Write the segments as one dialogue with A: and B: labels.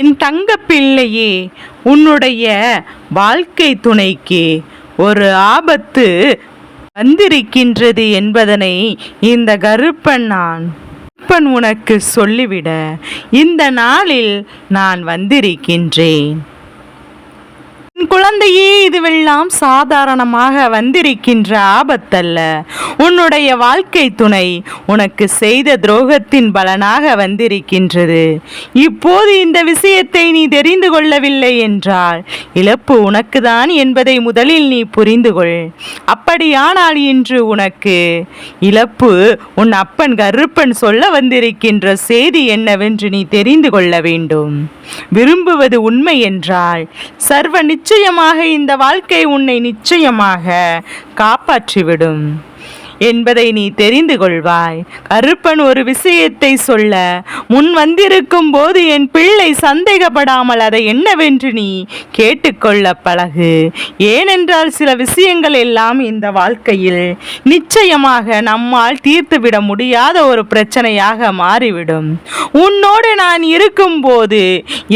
A: என் தங்க பிள்ளையே, உன்னுடைய வாழ்க்கை துணைக்கு ஒரு ஆபத்து வந்திருக்கின்றது என்பதனை இந்த கருப்பன் உனக்கு சொல்லிவிட இந்த நாளில் நான் வந்திருக்கின்றேன். குழந்தையே, இதுவெல்லாம் சாதாரணமாக வந்திருக்கின்ற ஆபத்தல்ல. உன்னுடைய வாழ்க்கை துணை உனக்கு செய்த துரோகத்தின் பலனாக வந்திருக்கின்றது. இப்போது இந்த விஷயத்தை நீ தெரிந்து கொள்ளவில்லை என்றால் இழப்பு உனக்குதான் என்பதை முதலில் நீ புரிந்து கொள். அப்படியானால் இன்று உனக்கு இழப்பு உன் அப்பன் கருப்பன் சொல்ல வந்திருக்கின்ற செய்தி என்னவென்று நீ தெரிந்து கொள்ள வேண்டும். விரும்புவது உண்மை என்றால் சர்வ நிச்சயமாக இந்த வாழ்க்கை உன்னை நிச்சயமாக காப்பாற்றிவிடும் என்பதை நீ தெரிந்து கொள்வாய். கருப்பன் ஒரு விஷயத்தை சொல்ல முன் வந்திருக்கும் போது என் பிள்ளை சந்தேகப்படாமல் அதை என்னவென்று நீ கேட்டுக்கொள்ள பழகு. ஏனென்றால் சில விஷயங்கள் எல்லாம் இந்த வாழ்க்கையில் நிச்சயமாக நம்மால் தீர்த்துவிட முடியாத ஒரு பிரச்சனையாக மாறிவிடும். உன்னோடு நான் இருக்கும்போது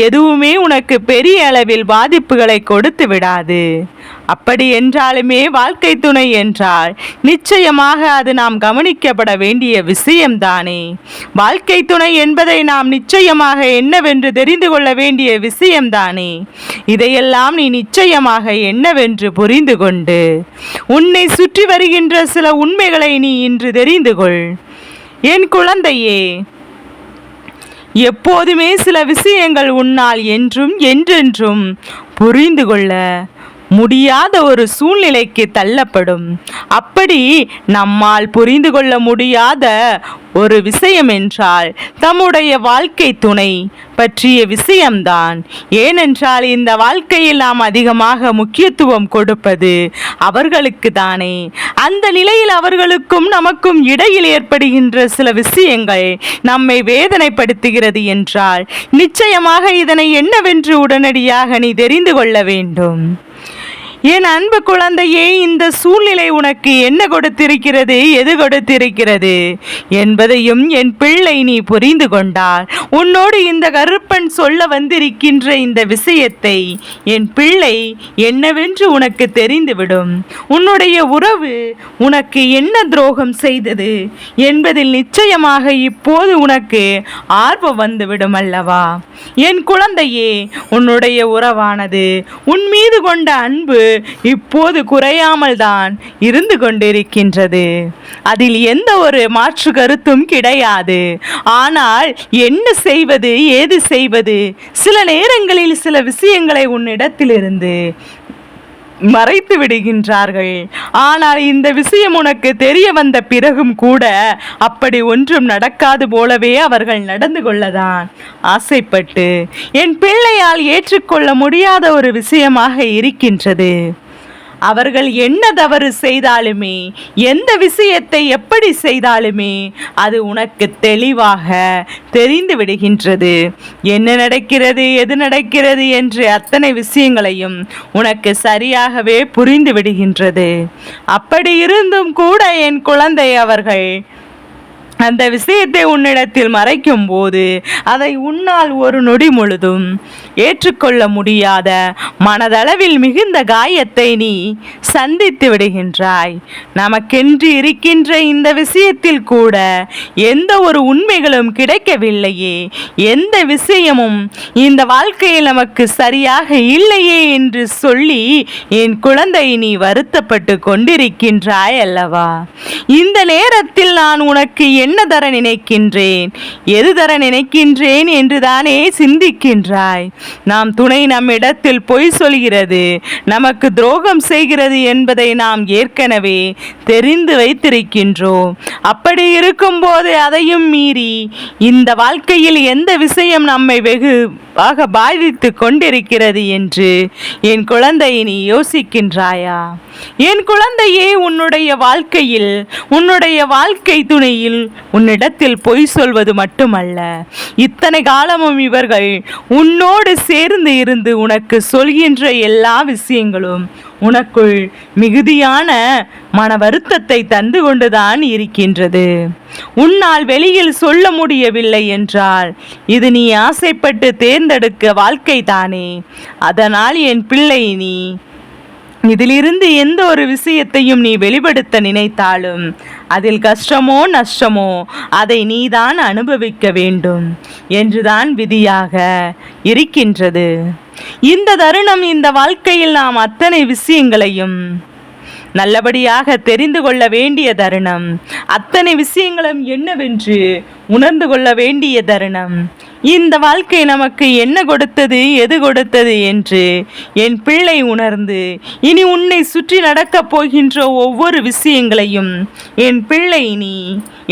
A: எதுவுமே உனக்கு பெரிய அளவில் பாதிப்புகளை கொடுத்து விடாது. அப்படி என்றாலுமே வாழ்க்கை துணை என்றால் நிச்சயமாக அது நாம் கவனிக்கப்பட வேண்டிய விஷயம்தானே. வாழ்க்கை துணை என்பதை நாம் நிச்சயமாக என்னவென்று தெரிந்து கொள்ள வேண்டிய விஷயம்தானே. இதையெல்லாம் நீ நிச்சயமாக என்னவென்று புரிந்து கொண்டு உன்னை சுற்றி வருகின்ற சில உண்மைகளை நீ இன்று தெரிந்து கொள். என் குழந்தையே, எப்போதுமே சில விஷயங்கள் உன்னால் என்றும் என்றென்றும் புரிந்து கொள்ள முடியாத ஒரு சூழ்நிலைக்கு தள்ளப்படும். அப்படி நம்மால் புரிந்து கொள்ள முடியாத ஒரு விஷயம் என்றால் தம்முடைய வாழ்க்கை துணை பற்றிய விஷயம்தான். ஏனென்றால் இந்த வாழ்க்கையில் நாம் அதிகமாக முக்கியத்துவம் கொடுப்பது அவர்களுக்கு தானே. அந்த நிலையில் அவர்களுக்கும் நமக்கும் இடையில் ஏற்படுகின்ற சில விஷயங்கள் நம்மை வேதனைப்படுத்துகிறது என்றால் நிச்சயமாக இதனை என்னவென்று உடனடியாக நீ தெரிந்து கொள்ள வேண்டும். என் அன்பு குழந்தையே, இந்த சூழ்நிலை உனக்கு என்ன கொடுத்திருக்கிறது, எது கொடுத்திருக்கிறது என்பதையும் என் பிள்ளை நீ புரிந்து கொண்டால் உன்னோடு இந்த கருப்பன் சொல்ல வந்திருக்கின்ற இந்த விஷயத்தை என் பிள்ளை என்னவென்று உனக்கு தெரிந்துவிடும். உன்னுடைய உறவு உனக்கு என்ன துரோகம் செய்தது என்பதில் நிச்சயமாக இப்போது உனக்கு ஆர்வம் வந்துவிடும் அல்லவா. என் குழந்தையே, உன்னுடைய உறவானது உன் மீது கொண்ட அன்பு இப்போது குறையாமல் தான் இருந்து கொண்டிருக்கின்றது. அதில் எந்த ஒரு மாற்று கருத்தும் கிடையாது. ஆனால் என்ன செய்வது, ஏது செய்வது, சில நேரங்களில் சில விஷயங்களை உன்னிடத்திலிருந்து மறைத்து விடுகின்றார்கள். ஆனால் இந்த விஷயம் உனக்கு தெரிய வந்த பிறகும் கூட அப்படி ஒன்றும் நடக்காது போலவே அவர்கள் நடந்து கொள்ளதான் ஆசைப்பட்டு என் பிள்ளையால் ஏற்றுக்கொள்ள முடியாத ஒரு விஷயமாக இருக்கின்றது. அவர்கள் என்ன தவறு செய்தாலுமே, எந்த விஷயத்தை எப்படி செய்தாலுமே அது உனக்கு தெளிவாக தெரிந்து விடுகின்றது. என்ன நடக்கிறது, எது நடக்கிறது என்று அத்தனை விஷயங்களையும் உனக்கு சரியாகவே புரிந்து விடுகின்றது. அப்படி இருந்தும் கூட என் குழந்தை அவர்கள் அந்த விஷயத்தை உன்னிடத்தில் மறைக்கும் போது அதை உன்னால் ஒரு நொடி முழுதும் ஏற்றுக்கொள்ள முடியாத மனதளவில் மிகுந்த காயத்தை நீ சந்தித்து விடுகின்றாய். நமக்கென்று இருக்கின்ற இந்த விஷயத்தில் கூட எந்த ஒரு உண்மைகளும் கிடைக்கவில்லையே, எந்த விஷயமும் இந்த வாழ்க்கையில் நமக்கு சரியாக இல்லையே என்று சொல்லி என் குழந்தை நீ வருத்தப்பட்டு கொண்டிருக்கின்றாய் அல்லவா. இந்த நேரத்தில் நான் உனக்கு என்ன தர நினைக்கின்றேன், எது தர நினைக்கின்றேன் என்றுதானே சிந்திக்கின்றாய். நாம் துணை நம்மிடத்தில் பொய் சொல்கிறது, நமக்கு துரோகம் செய்கிறது என்பதை நாம் ஏற்கனவே தெரிந்து வைத்திருக்கின்றோம். அப்படி இருக்கும்போது அதையும் மீறி இந்த வாழ்க்கையில் எந்த விஷயம் நம்மை வெகுவாக பாதித்து கொண்டிருக்கிறது என்று என் குழந்தை நீ யோசிக்கின்றாயா? என் குழந்தையே, உன்னுடைய வாழ்க்கையில் உன்னுடைய வாழ்க்கை துணையில் உன்னிடத்தில் பொய் சொல்வது மட்டுமல்ல, இத்தனை காலமும் இவர்கள் உன்னோடு சேர்ந்து இருந்து உனக்கு சொல்கின்ற எல்லா விஷயங்களும் உனக்குள் மிகுதியான மன வருத்தத்தை தந்து கொண்டுதான் இருக்கின்றது. உன்னால் வெளியில் சொல்ல முடியவில்லை என்றால் இது நீ ஆசைப்பட்டு தேர்ந்தெடுக்க வாழ்க்கை தானே. அதனால் என் பிள்ளை, நீ இதிலிருந்து எந்த ஒரு விஷயத்தையும் நீ வெளிப்படுத்த நினைத்தாலும் அதில் கஷ்டமோ நஷ்டமோ அதை நீதான் அனுபவிக்க வேண்டும் என்றுதான் விதியாக இருக்கின்றது. இந்த தருணம், இந்த வாழ்க்கையில் நாம் அத்தனை விஷயங்களையும் நல்லபடியாக தெரிந்து கொள்ள வேண்டிய தருணம். அத்தனை விஷயங்களும் என்னவென்று உணர்ந்து கொள்ள வேண்டிய தருணம். இந்த வாழ்க்கை நமக்கு என்ன கொடுத்தது, எது கொடுத்தது என்று என் பிள்ளை உணர்ந்து இனி உன்னை சுற்றி நடக்கப் போகின்ற ஒவ்வொரு விஷயங்களையும் என் பிள்ளை நீ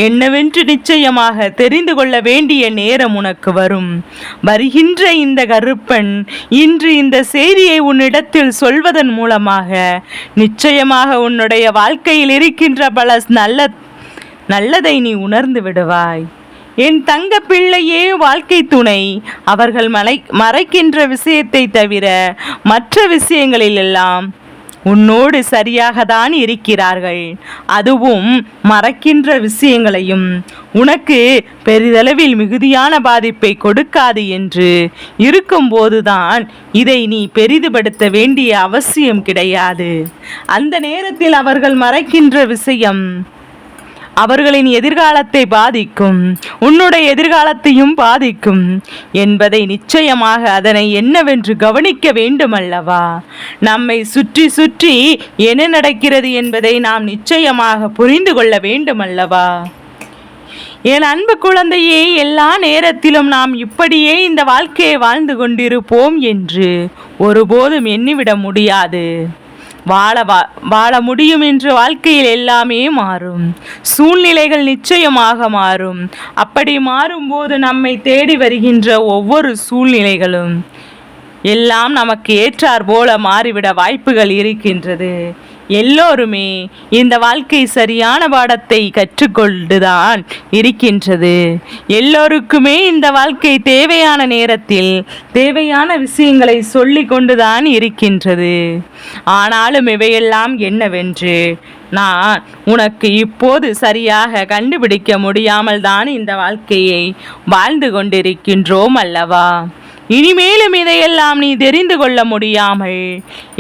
A: என்னவென்று நிச்சயமாக தெரிந்து கொள்ள வேண்டிய நேரம் உனக்கு வரும். வருகின்ற இந்த கருப்பன் இன்று இந்த செய்தியை உன்னிடத்தில் சொல்வதன் மூலமாக நிச்சயமாக உன்னுடைய வாழ்க்கையில் இருக்கின்ற பல நல்லதை நீ உணர்ந்து விடுவாய். என் தங்க பிள்ளையே, வாழ்க்கை துணை அவர்கள் மறைக்கின்ற விஷயத்தை தவிர மற்ற விஷயங்களிலெல்லாம் உன்னோடு சரியாக தான் இருக்கிறார்கள். அதுவும் மறைக்கின்ற விஷயங்களையும் உனக்கு பெரிதளவில் மிகுதியான பாதிப்பை கொடுக்காது என்று இருக்கும்போதுதான் இதை நீ பெரிதுபடுத்த வேண்டிய அவசியம் கிடையாது. அந்த நேரத்தில் அவர்கள் மறைக்கின்ற விஷயம் அவர்களின் எதிர்காலத்தை பாதிக்கும், உன்னுடைய எதிர்காலத்தையும் பாதிக்கும் என்பதை நிச்சயமாக அதனை என்னவென்று கவனிக்க வேண்டும் அல்லவா? நம்மை சுற்றி சுற்றி என்ன நடக்கிறது என்பதை நாம் நிச்சயமாக புரிந்து கொள்ள வேண்டும் அல்லவா? என் அன்பு குழந்தையே, எல்லா நேரத்திலும் நாம் இப்படியே இந்த வாழ்க்கையை வாழ்ந்து கொண்டிருப்போம் என்று ஒருபோதும் எண்ணிவிட முடியாது. வாழ முடியும் என்று வாழ்க்கையில் எல்லாமே மாறும். சூழ்நிலைகள் நிச்சயமாக மாறும். அப்படி மாறும்போது நம்மை தேடி வருகின்ற ஒவ்வொரு சூழ்நிலைகளும் எல்லாம் நமக்கு ஏற்றார் போல மாறிவிட வாய்ப்புகள் இருக்கின்றது. எல்லோருமே இந்த வாழ்க்கை சரியான பாடத்தை கற்றுக்கொண்டுதான் இருக்கின்றது. எல்லோருக்குமே இந்த வாழ்க்கை தேவையான நேரத்தில் தேவையான விஷயங்களை சொல்லி கொண்டுதான் இருக்கின்றது. ஆனாலும் இவையெல்லாம் என்னவென்று நான் உனக்கு இப்போது சரியாக கண்டுபிடிக்க முடியாமல் தான் இந்த வாழ்க்கையை வாழ்ந்து கொண்டிருக்கின்றோம் அல்லவா? இனிமேலும் இதையெல்லாம் நீ தெரிந்து கொள்ள முடியாமல்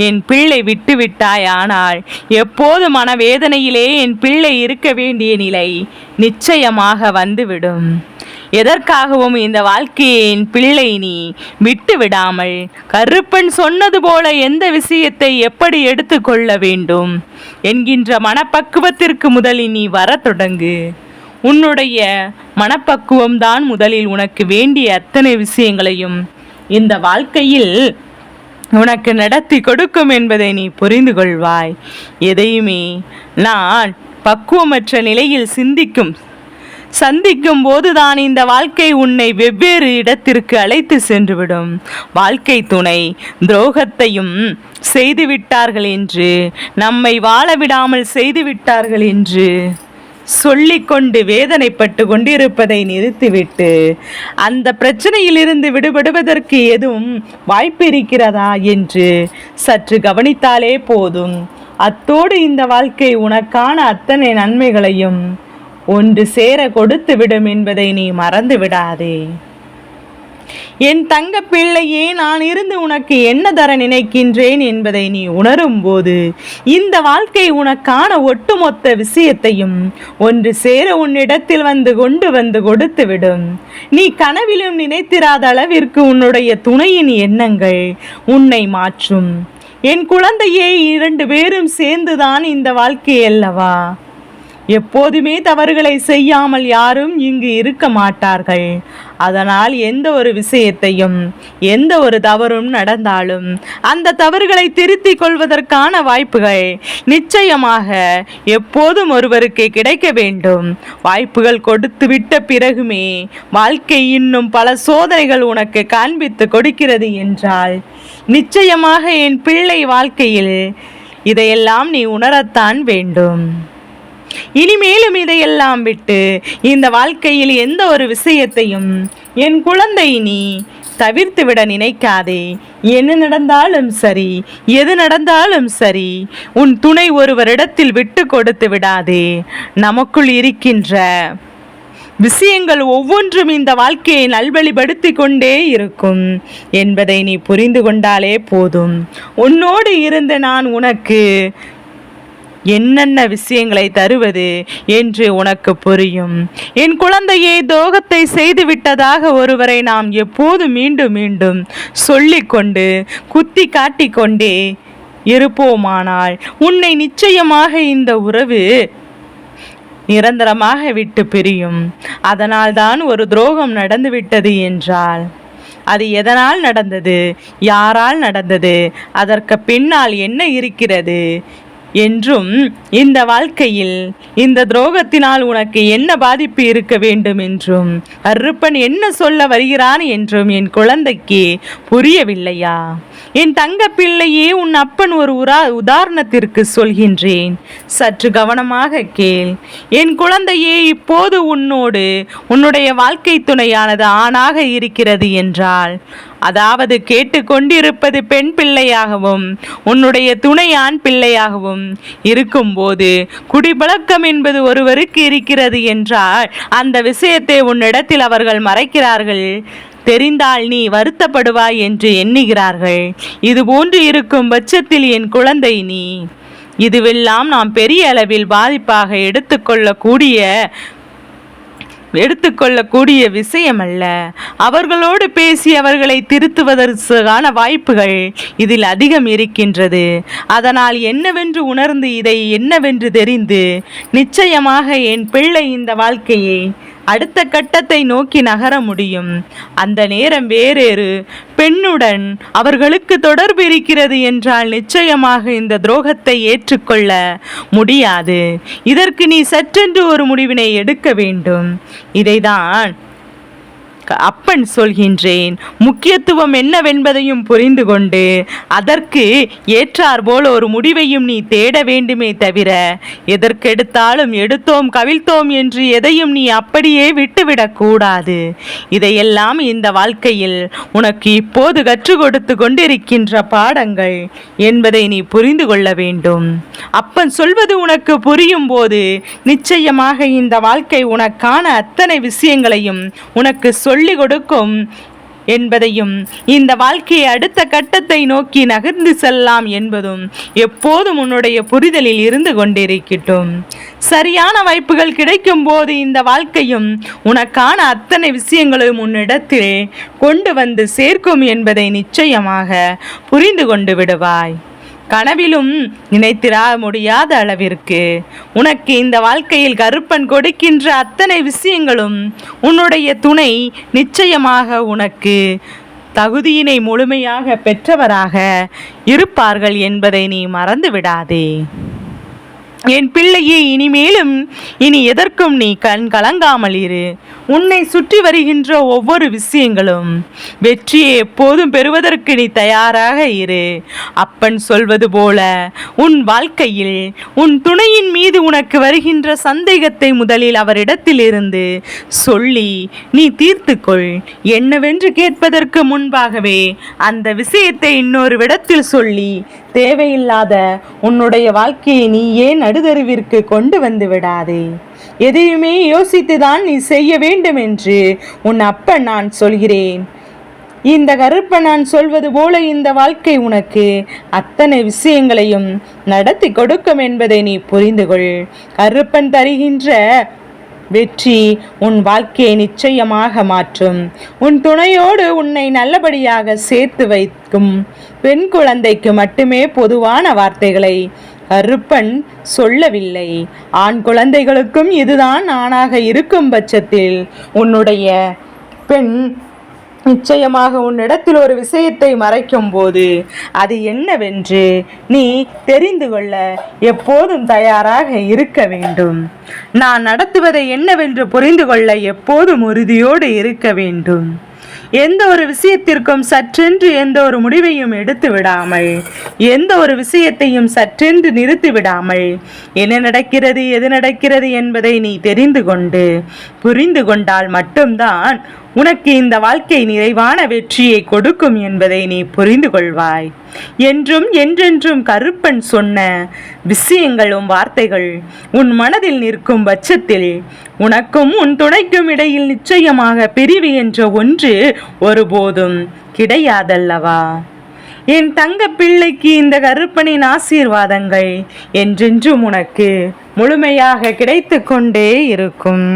A: என் பிள்ளை விட்டுவிட்டாய். ஆனால் எப்போது மனவேதனையிலே என் பிள்ளை இருக்க வேண்டிய நிலை நிச்சயமாக வந்துவிடும். எதற்காகவும் இந்த வாழ்க்கையை என் பிள்ளை நீ விட்டு விடாமல் கருப்பன் சொன்னது போல எந்த விஷயத்தை எப்படி எடுத்துக்கொள்ள வேண்டும் என்கின்ற மனப்பக்குவத்திற்கு முதலில் நீ வர தொடங்கு. உன்னுடைய மனப்பக்குவம்தான் முதலில் உனக்கு வேண்டிய அத்தனை விஷயங்களையும் இந்த வாழ்க்கையில் உனக்கு நடத்தி கொடுக்கும் என்பதை நீ புரிந்து கொள்வாய். எதையுமே நான் பக்குவமற்ற நிலையில் சந்திக்கும் போதுதான் இந்த வாழ்க்கை உன்னை வெவ்வேறு இடத்திற்கு அழைத்து சென்றுவிடும். வாழ்க்கை துணை துரோகத்தையும் செய்துவிட்டார்கள் என்று, நம்மை வாழ விடாமல் செய்துவிட்டார்கள் என்று சொல்லிக்கொண்டு வேதனைப்பட்டு கொண்டிருப்பதை நிறுத்திவிட்டு அந்த பிரச்சனையிலிருந்து விடுபடுவதற்கு எதுவும் வாய்ப்பு இருக்கிறதா என்று சற்று கவனித்தாலே போதும். அத்தோடு இந்த வாழ்க்கை உனக்கான அத்தனை நன்மைகளையும் ஒன்று சேர கொடுத்து விடும் என்பதை நீ மறந்து விடாதே. என் தங்க பிள்ளையே, நான் இருந்து உனக்கு என்ன தர நினைக்கின்றேன் என்பதை நீ உணரும் போது இந்த வாழ்க்கை உனக்கான ஒட்டுமொத்த விஷயத்தையும் ஒன்று சேர உன்னிடத்தில் கொண்டு வந்து கொடுத்து விடும். நீ கனவிலும் நினைத்திராத அளவிற்கு உன்னுடைய துணையின் எண்ணங்கள் உன்னை மாற்றும். என் குழந்தையே, 2 பேரும் சேர்ந்துதான் இந்த வாழ்க்கை அல்லவா? எப்போதுமே தவறுகளை செய்யாமல் யாரும் இங்கு இருக்க மாட்டார்கள். அதனால் எந்த ஒரு விஷயத்தையும், எந்த ஒரு தவறும் நடந்தாலும் அந்த தவறுகளை திருத்திக் கொள்வதற்கான வாய்ப்புகள் நிச்சயமாக எப்போதும் ஒருவருக்கு கிடைக்க வேண்டும். வாய்ப்புகள் கொடுத்து விட்ட பிறகுமே வாழ்க்கை இன்னும் பல சோதனைகள் உனக்கு காண்பித்து கொடுக்கிறது என்றால் நிச்சயமாக என் பிள்ளை வாழ்க்கையில் இதையெல்லாம் நீ உணரத்தான் வேண்டும். இனிமேலும் இதையெல்லாம் விட்டு இந்த வாழ்க்கையில் எந்த ஒரு விஷயத்தையும் என் குழந்தை நீ தவிர்த்து விட நினைக்காதே. என்ன நடந்தாலும் சரி, எது நடந்தாலும் சரி, உன் துணை ஒருவரிடத்தில் விட்டு கொடுத்து விடாதே. நமக்குள் இருக்கின்ற விஷயங்கள் ஒவ்வொன்றும் இந்த வாழ்க்கையை நல்வழிப்படுத்தி கொண்டே இருக்கும் என்பதை நீ புரிந்து கொண்டாலே போதும். உன்னோடு இருந்து நான் உனக்கு என்னென்ன விஷயங்களை தருவது என்று உனக்கு புரியும். என் குழந்தையை துரோகத்தை செய்து விட்டதாக ஒருவரை நாம் எப்போது மீண்டும் மீண்டும் சொல்லிக்கொண்டு குத்தி காட்டிக்கொண்டே இருப்போமானால் உன்னை நிச்சயமாக இந்த உறவு நிரந்தரமாக விட்டு பிரியும். அதனால்தான் ஒரு துரோகம் நடந்துவிட்டது என்றால் அது எதனால் நடந்தது, யாரால் நடந்தது, அதற்கு பின்னால் என்ன இருக்கிறது என்றும், இந்த வாழ்க்கையில் இந்த துரோகத்தினால் உனக்கு என்ன பாதிப்பு இருக்க வேண்டும் என்றும், கருப்பன் என்ன சொல்ல வருகிறான் என்றும் என் குழந்தைக்கு புரியவில்லையா? என் தங்க பிள்ளையே, உன் அப்பன் ஒரு உதாரணத்திற்கு சொல்கின்றேன், சற்று கவனமாக கேள். என் குழந்தையே, இப்போது உன்னுடைய வாழ்க்கை துணையானது ஆணாக இருக்கிறது என்றால், அதாவது கேட்டுக்கொண்டிருப்பது பெண் பிள்ளையாகவும் உன்னுடைய துணை ஆண் பிள்ளையாகவும் இருக்கும்போது, குடிப்பழக்கம் என்பது ஒருவருக்கு இருக்கிறது என்றால் அந்த விஷயத்தை உன்னிடத்தில் அவர்கள் மறைக்கிறார்கள். தெரிந்தால் நீ வருத்தப்படுவாய் என்று எண்ணுகிறார்கள். இதுபோன்று இருக்கும் பட்சத்தில் என் குழந்தை, நீ இதுவெல்லாம் நாம் பெரிய அளவில் பாதிப்பாக எடுத்துக்கொள்ளக்கூடிய விஷயம் அல்ல. அவர்களோடு பேசி அவர்களை திருத்துவதற்கான வாய்ப்புகள் இதில் அதிகம் இருக்கின்றது. அதனால் என்னவென்று உணர்ந்து, இதை என்னவென்று தெரிந்து, நிச்சயமாக என் பிள்ளை இந்த வாழ்க்கையை அடுத்த கட்டத்தை நோக்கி நகர முடியும். அந்த நேரம் வேறொரு பெண்ணுடன் அவர்களுக்கு தொடர்பு இருக்கிறது என்றால் நிச்சயமாக இந்த துரோகத்தை ஏற்றுக்கொள்ள முடியாது. இதற்கு நீ சற்றென்று ஒரு முடிவினை எடுக்க வேண்டும். இதைதான் அப்பன் சொல்கின்றேன். முக்கியத்துவம் என்னவென்பதையும் புரிந்து கொண்டு அதற்கு ஏற்றார் போல ஒரு முடிவையும் நீ தேட வேண்டுமே தவிர, எதற்கெடுத்தாலும் எடுத்தோம் கவிழ்த்தோம் என்று எதையும் நீ அப்படியே விட்டுவிடக் கூடாது. இதையெல்லாம் இந்த வாழ்க்கையில் உனக்கு இப்போது கற்றுக் கொடுத்து கொண்டிருக்கின்ற பாடங்கள் என்பதை நீ புரிந்து கொள்ள வேண்டும். அப்பன் சொல்வது உனக்கு புரியும் போது நிச்சயமாக இந்த வாழ்க்கை உனக்கான அத்தனை விஷயங்களையும் உனக்கு சொல்லிக் கொடுக்கும் என்பதையும், இந்த வாழ்க்கையை அடுத்த கட்டத்தை நோக்கி நகர்ந்து செல்லலாம் என்பதும் எப்போதும் உன்னுடைய புரிதலில் இருந்து கொண்டிருக்கட்டும். சரியான வாய்ப்புகள் கிடைக்கும் போது இந்த வாழ்க்கையும் உனக்கான அத்தனை விஷயங்களும் உன்னிடத்தில் கொண்டு வந்து சேர்க்கும் என்பதை நிச்சயமாக புரிந்து கொண்டு விடுவாய். கனவிலும் நினைத்திட முடியாத அளவிற்கு உனக்கு இந்த வாழ்க்கையில் கருப்பன் கொடுக்கின்ற அத்தனை விஷயங்களும் உன்னுடைய துணை நிச்சயமாக உனக்கு தகுதியினை முழுமையாக பெற்றவராக இருப்பார்கள் என்பதை நீ மறந்து விடாதே. என் பிள்ளையே, இனிமேலும் இனி எதற்கும் நீ கண் கலங்காமல் இரு. உன்னை சுற்றி வருகின்ற ஒவ்வொரு விஷயங்களும் வெற்றியை எப்போதும் பெறுவதற்கு நீ தயாராக இரு. அப்பன் சொல்வது போல உன் வாழ்க்கையில் உன் துணையின் மீது உனக்கு வருகின்ற சந்தேகத்தை முதலில் அவரிடத்தில் இருந்து சொல்லி நீ தீர்த்துக்கொள். என்னவென்று கேட்பதற்கு முன்பாகவே அந்த விஷயத்தை இன்னொரு விடத்தில் சொல்லி தேவையில்லாத உன்னுடைய வாழ்க்கையை நீ ஏன் நடுதருவிற்கு கொண்டு வந்து விடாதே. எதையுமே யோசித்துதான் நீ செய்ய வேண்டும் என்று உன் அப்பன் நான் சொல்கிறேன். இந்த கருப்பன் நான் சொல்வது போல இந்த வாழ்க்கை உனக்கு அத்தனை விஷயங்களையும் நடத்தி கொடுக்கும் என்பதை நீ புரிந்து கொள். கருப்பன் தருகின்ற வெற்றி உன் வாழ்க்கையை நிச்சயமாக மாற்றும். உன் துணையோடு உன்னை நல்லபடியாக சேர்த்து வைக்கும் பெண் குழந்தைக்கு மட்டுமே பொதுவான வார்த்தைகளை கருப்பன் சொல்லவில்லை. ஆண் குழந்தைகளுக்கும் இதுதான் ஆணாக இருக்கும் பட்சத்தில் உன்னுடைய பெண் நிச்சயமாக உன்னிடத்தில் ஒரு விஷயத்தை மறைக்கும் போது அது என்னவென்று நீ தெரிந்து கொள்ள எப்போதும் தயாராக இருக்க வேண்டும். நான் நடத்துவதை என்னவென்று புரிந்து கொள்ள எப்போதும் உறுதியோடு இருக்க வேண்டும். எந்த ஒரு விஷயத்திற்கும் சற்றென்று எந்த ஒரு முடிவையும் எடுத்து விடாமல், எந்த ஒரு விஷயத்தையும் சற்றென்று நிறுத்தி விடாமல், என்ன நடக்கிறது எது நடக்கிறது என்பதை நீ தெரிந்து கொண்டு புரிந்து கொண்டால் மட்டும்தான் உனக்கு இந்த வாழ்க்கை நிறைவான வெற்றியை கொடுக்கும் என்பதை நீ புரிந்து கொள்வாய். என்றும் என்றென்றும் கருப்பன் சொன்ன விஷயங்களும் வார்த்தைகள் உன் மனதில் நிற்கும் பட்சத்தில் உனக்கும் உன் துணைக்கும் இடையில் நிச்சயமாக பிரிவு என்ற ஒன்று ஒருபோதும் கிடையாதல்லவா? என் தங்க பிள்ளைக்கு இந்த கருப்பனின் ஆசீர்வாதங்கள் என்றென்றும் உனக்கு முழுமையாக கிடைத்து கொண்டே இருக்கும்.